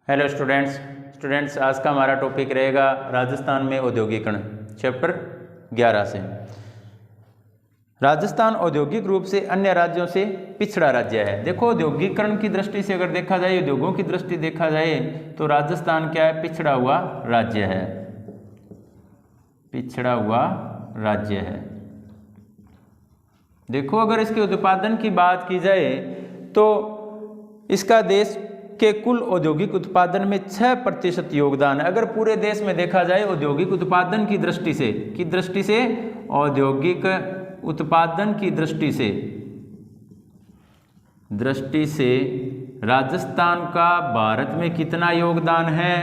Hello students आज का हमारा टॉपिक रहेगा राजस्थान में औद्योगिकरण चैप्टर 11 से। राजस्थान औद्योगिक रूप से अन्य राज्यों से पिछड़ा राज्य है। देखो औद्योगिकरण की दृष्टि से अगर देखा जाए, उद्योगों की दृष्टि देखा जाए तो राजस्थान क्या है? पिछड़ा हुआ राज्य है, पिछड़ा हुआ राज्य है। देखो अगर इसके उत्पादन की बात की जाए तो इसका देश के कुल औद्योगिक उत्पादन में 6% योगदान है। अगर पूरे देश में देखा जाए औद्योगिक उत्पादन की दृष्टि से औद्योगिक उत्पादन की दृष्टि से राजस्थान का भारत में कितना योगदान है?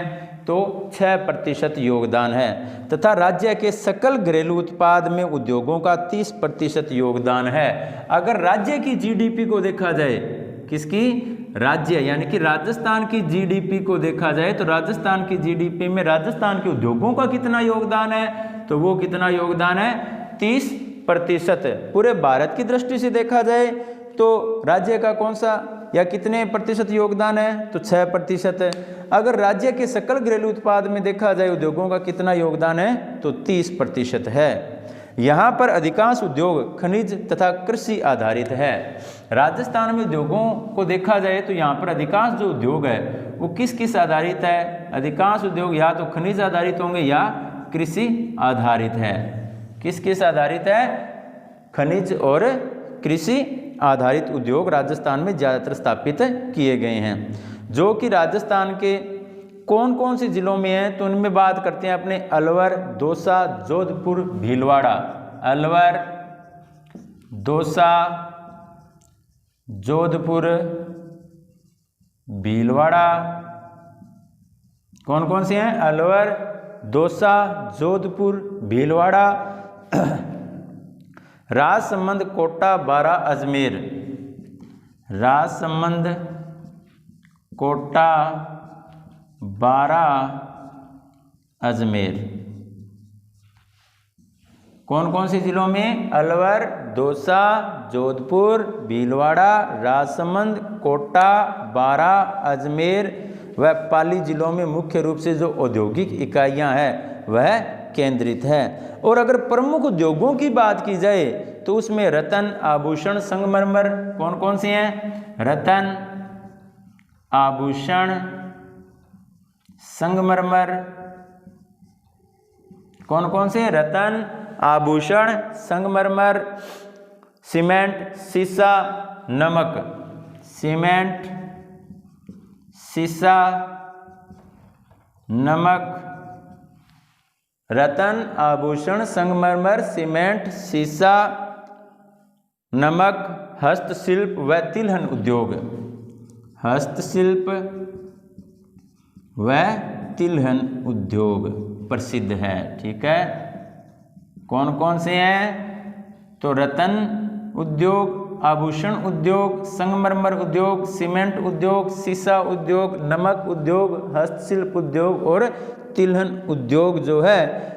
तो 6% योगदान है। तथा राज्य के सकल घरेलू उत्पाद में उद्योगों का 30% योगदान है। अगर राज्य की जीडीपी को देखा जाए, किसकी? राज्य यानी कि राजस्थान की जीडीपी को देखा जाए तो राजस्थान की जीडीपी में राजस्थान के उद्योगों का कितना योगदान है? तो वो कितना योगदान है? 30%। पूरे भारत की दृष्टि से देखा जाए तो राज्य का कौन सा या कितने प्रतिशत योगदान है? तो 6% है। अगर राज्य के सकल घरेलू उत्पाद में देखा जाए उद्योगों का कितना योगदान है? तो 30% है। यहाँ पर अधिकांश उद्योग खनिज तथा कृषि आधारित है। राजस्थान में उद्योगों को देखा जाए तो यहाँ पर अधिकांश जो उद्योग है वो किस आधारित है? अधिकांश उद्योग या तो खनिज आधारित होंगे या कृषि आधारित है। किस आधारित है? खनिज और कृषि आधारित उद्योग राजस्थान में ज़्यादातर स्थापित किए गए हैं। जो कि राजस्थान के कौन कौन से जिलों में हैं तो उनमें बात करते हैं अपने अलवर, दौसा, जोधपुर, भीलवाड़ा। अलवर, दौसा, जोधपुर, भीलवाड़ा। कौन कौन से हैं? अलवर, दौसा, जोधपुर, भीलवाड़ा। राजसमंद, कोटा, बारा, अजमेर। राजसमंद, कोटा, बारा, अजमेर। कौन कौन से जिलों में? अलवर, दौसा, जोधपुर, भीलवाड़ा, राजसमंद, कोटा, बारा, अजमेर व पाली जिलों में मुख्य रूप से जो औद्योगिक इकाइयां हैं वह केंद्रित है। और अगर प्रमुख उद्योगों की बात की जाए तो उसमें रतन, आभूषण, संगमरमर। कौन कौन से हैं? रतन, आभूषण, संगमरमर। कौन कौन से? रतन, आभूषण, संगमरमर। सीमेंट, सीसा, नमक। सीमेंट, सीसा, नमक। रतन, आभूषण, संगमरमर, सीमेंट, सीसा, नमक। हस्तशिल्प व तिलहन उद्योग। हस्तशिल्प व तिलहन उद्योग प्रसिद्ध है। ठीक है। कौन कौन से हैं? तो रतन उद्योग, आभूषण उद्योग, संगमरमर उद्योग, सीमेंट उद्योग, सीसा उद्योग, नमक उद्योग, हस्तशिल्प उद्योग और तिलहन उद्योग जो है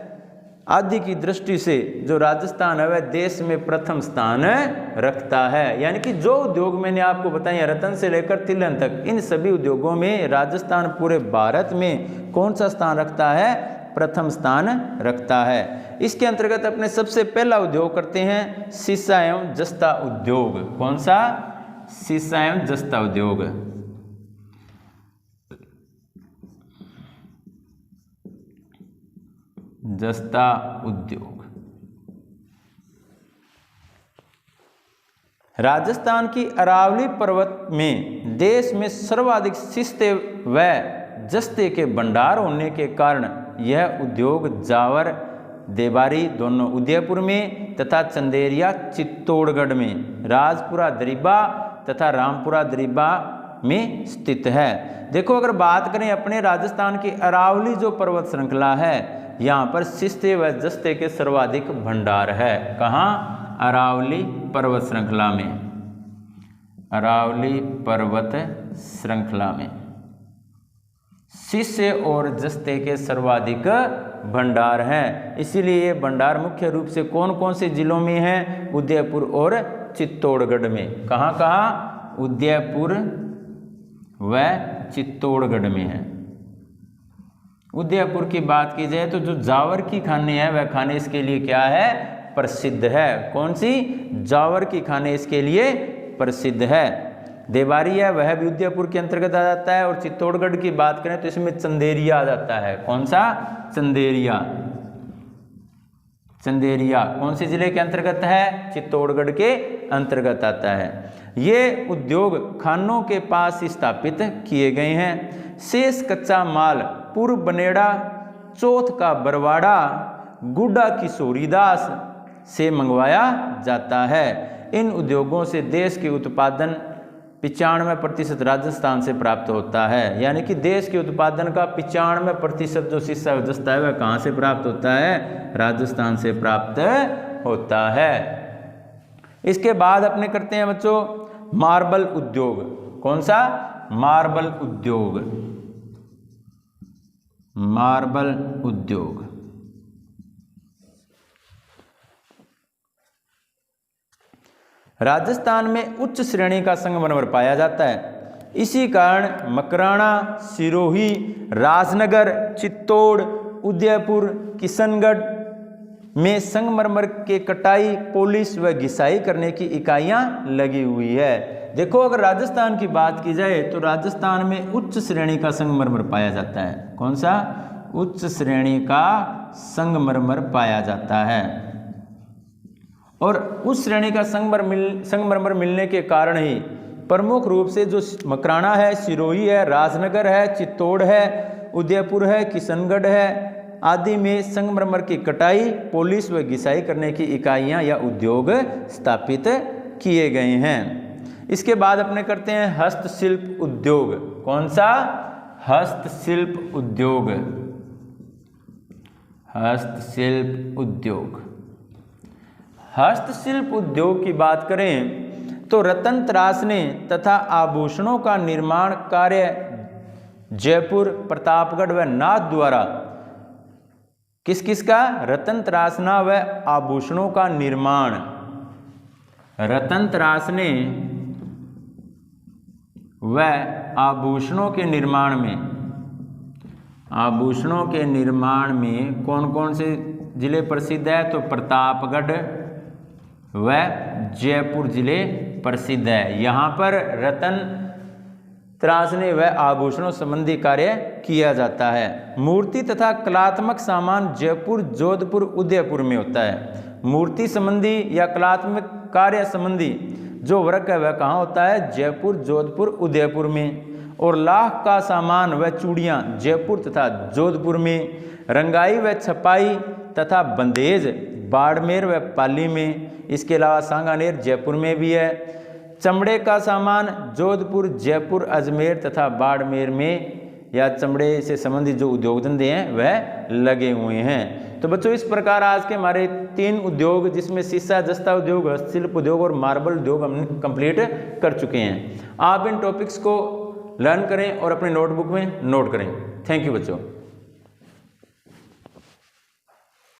आदि की दृष्टि से जो राजस्थान है वह देश में प्रथम स्थान रखता है। यानी कि जो उद्योग मैंने आपको बताया रतन से लेकर तिलहन तक, इन सभी उद्योगों में राजस्थान पूरे भारत में कौन सा स्थान रखता है? प्रथम स्थान रखता है। इसके अंतर्गत अपने सबसे पहला उद्योग करते हैं सीसा एवं जस्ता उद्योग। कौन सा? सीसा एवं जस्ता उद्योग। जस्ता उद्योग राजस्थान की अरावली पर्वत में देश में सर्वाधिक शिस्ते व जस्ते के भंडार होने के कारण यह उद्योग जावर, देवारी दोनों उदयपुर में तथा चंदेरिया, चित्तौड़गढ़ में, राजपुरा, दरीबा तथा रामपुरा, दरीबा में स्थित है। देखो अगर बात करें अपने राजस्थान की अरावली जो पर्वत श्रृंखला है, यहाँ पर शिस्ते व जस्ते के सर्वाधिक भंडार है। कहाँ? अरावली पर्वत श्रृंखला में। अरावली पर्वत श्रृंखला में शिष्य और जस्ते के सर्वाधिक भंडार हैं। इसीलिए ये भंडार मुख्य रूप से कौन कौन से जिलों में हैं? उदयपुर और चित्तौड़गढ़ में। कहाँ कहाँ? उदयपुर व चित्तौड़गढ़ में है। उदयपुर की बात की जाए तो जो जावर की खाने हैं वह खाने इसके लिए क्या है, प्रसिद्ध है। कौन सी, जावर की खाने इसके लिए प्रसिद्ध है। देवारी है वह भी उदयपुर के अंतर्गत आ जाता है। और चित्तौड़गढ़ की बात करें तो इसमें चंदेरिया आ जाता है। कौन सा, चंदेरिया। चंदेरिया कौन से जिले के अंतर्गत है, चित्तौड़गढ़ के अंतर्गत आता है। ये उद्योग खानों के पास स्थापित किए गए हैं। शेष कच्चा माल पूर्व बनेड़ा, चौथ का बरवाड़ा, गुड्डा किशोरीदास से मंगवाया जाता है। इन उद्योगों से देश के उत्पादन 95% राजस्थान से प्राप्त होता है। यानी कि देश के उत्पादन का 95% जो शीशा जस्ता है वह कहाँ से प्राप्त होता है, राजस्थान से प्राप्त होता है। इसके बाद अपने करते हैं बच्चों मार्बल उद्योग। कौन सा, मार्बल उद्योग। मार्बल उद्योग राजस्थान में उच्च श्रेणी का संगमरमर पाया जाता है। इसी कारण मकराना, सिरोही, राजनगर, चित्तौड़, उदयपुर, किशनगढ़ में संगमरमर के कटाई, पॉलिश व घिसाई करने की इकाइयां लगी हुई है। देखो अगर राजस्थान की बात की जाए तो राजस्थान में उच्च श्रेणी का संगमरमर पाया जाता है। कौन सा, उच्च श्रेणी का संगमरमर पाया जाता है। और उस श्रेणी का संगमरमर मिलने के कारण ही प्रमुख रूप से जो मकराना है, सिरोही है, राजनगर है, चित्तौड़ है, उदयपुर है, किशनगढ़ है आदि में संगमरमर की कटाई, पॉलिश व घिसाई करने की इकाइयां या उद्योग स्थापित किए गए हैं। इसके बाद अपने करते हैं हस्तशिल्प उद्योग। कौन सा, हस्तशिल्प उद्योग। हस्तशिल्प उद्योग। हस्तशिल्प उद्योग की बात करें तो रत्न तराशने तथा आभूषणों का निर्माण कार्य जयपुर, प्रतापगढ़ व नाथ द्वारा किस किस का, रत्न तराशना व आभूषणों का निर्माण। रत्न तराशने व आभूषणों के निर्माण में, आभूषणों के निर्माण में कौन कौन से जिले प्रसिद्ध है, तो प्रतापगढ़ व जयपुर जिले प्रसिद्ध है। यहाँ पर रत्न तराशने व आभूषणों संबंधी कार्य किया जाता है। मूर्ति तथा कलात्मक सामान जयपुर, जोधपुर, उदयपुर में होता है। मूर्ति संबंधी या कलात्मक कार्य संबंधी जो वर्क है वह कहाँ होता है, जयपुर, जोधपुर, उदयपुर में। और लाख का सामान व चूड़ियाँ जयपुर तथा जोधपुर में। रंगाई व छपाई तथा बंदेज बाड़मेर व पाली में। इसके अलावा सांगानेर जयपुर में भी है। चमड़े का सामान जोधपुर, जयपुर, अजमेर तथा बाड़मेर में या चमड़े से संबंधित जो उद्योग धंधे हैं वह लगे हुए हैं। तो बच्चों इस प्रकार आज के हमारे 3 उद्योग जिसमें शीशा जस्ता उद्योग, हस्तशिल्प उद्योग और मार्बल उद्योग हमने कंप्लीट कर चुके हैं। आप इन टॉपिक्स को लर्न करें और अपने नोटबुक में नोट करें। थैंक यू बच्चों।